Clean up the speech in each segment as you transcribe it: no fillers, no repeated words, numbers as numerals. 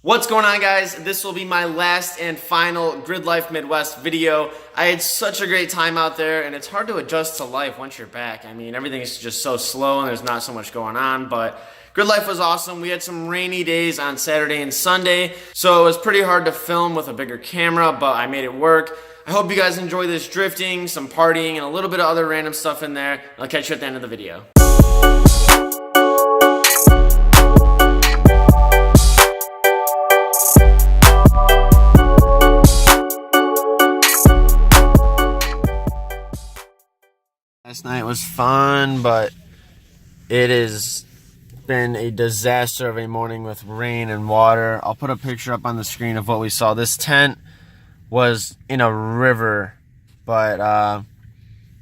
What's going on, guys? This will be my last and final Gridlife Midwest video. I had such a great time out there, and it's hard to adjust to life once you're back. I mean, everything is just so slow and there's not so much going on, but Gridlife was awesome. We had some rainy days on Saturday and Sunday, so it was pretty hard to film with a bigger camera, but I made it work. I hope you guys enjoy this drifting, some partying, and a little bit of other random stuff in there. I'll catch you at the end of the video. Last night was fun, but it has been a disaster of a morning with rain and water. I'll put a picture up on the screen of what we saw. This tent was in a river, but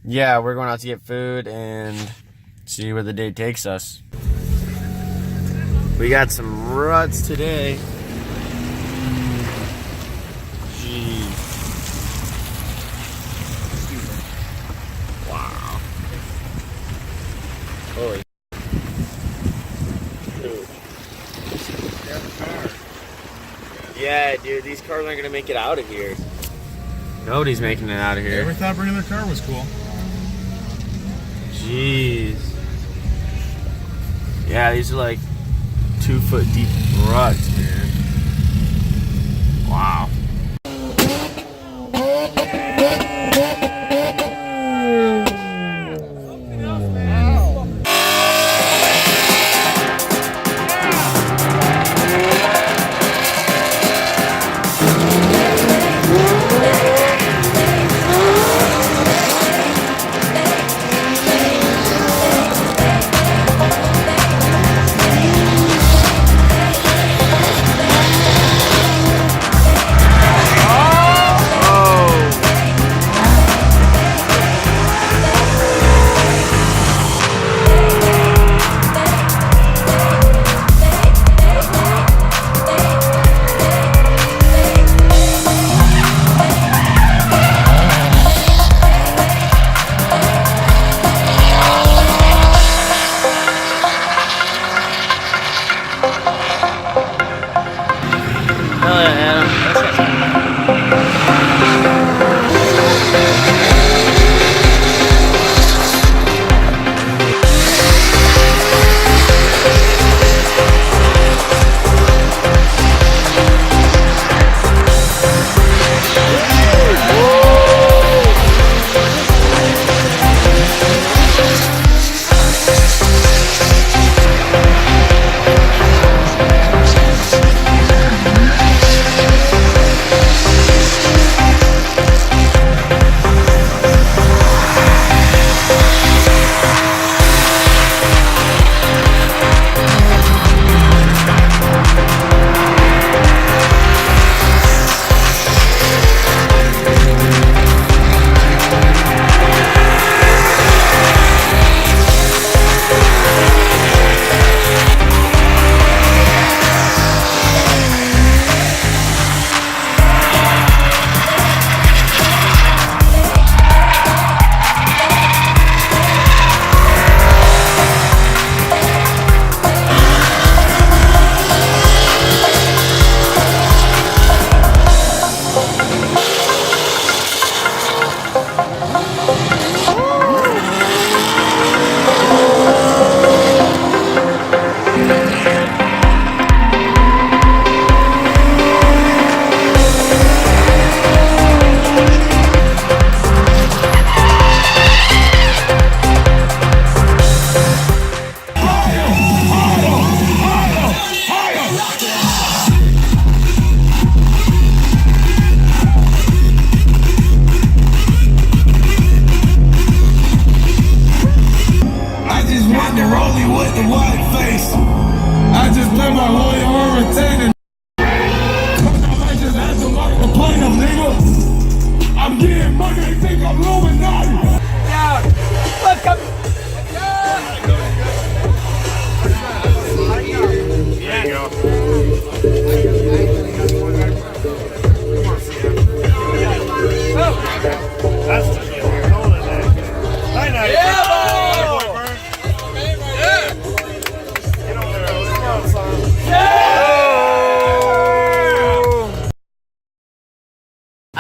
yeah, we're going out to get food and see where the day takes us. We got some ruts today. Jeez. Wow. Holy. Dude. Yeah, dude, these cars aren't gonna make it out of here. Nobody's making it out of here. Never thought bringing their car was cool. Jeez. Yeah, these are like 2 foot deep ruts, man. Wow.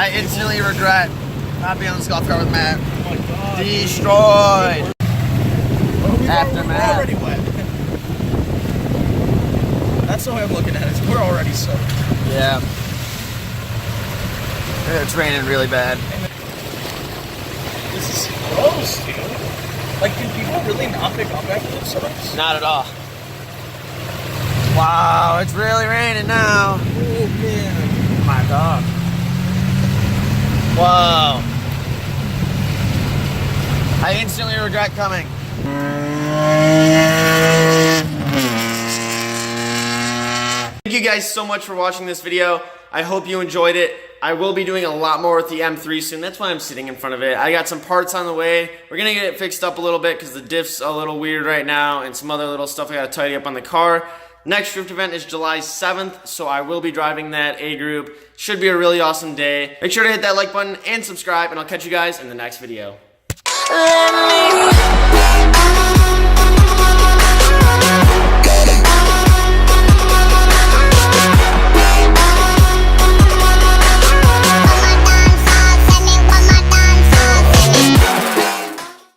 I instantly regret not being on this golf cart with Matt. Oh my god. Destroyed. We're already wet. That's the way I'm looking at it. We're already soaked. Yeah. It's raining really bad. This is gross, dude. Like, do people really not pick up after this sucks? Not at all. Wow, it's really raining now. Oh, man. Oh my god. Whoa. I instantly regret coming. Thank you guys so much for watching this video. I hope you enjoyed it. I will be doing a lot more with the M3 soon. That's why I'm sitting in front of it. I got some parts on the way. We're gonna get it fixed up a little bit because the diff's a little weird right now and some other little stuff I gotta tidy up on the car. Next drift event is July 7th, so I will be driving that A group. Should be a really awesome day. Make sure to hit that like button and subscribe, and I'll catch you guys in the next video.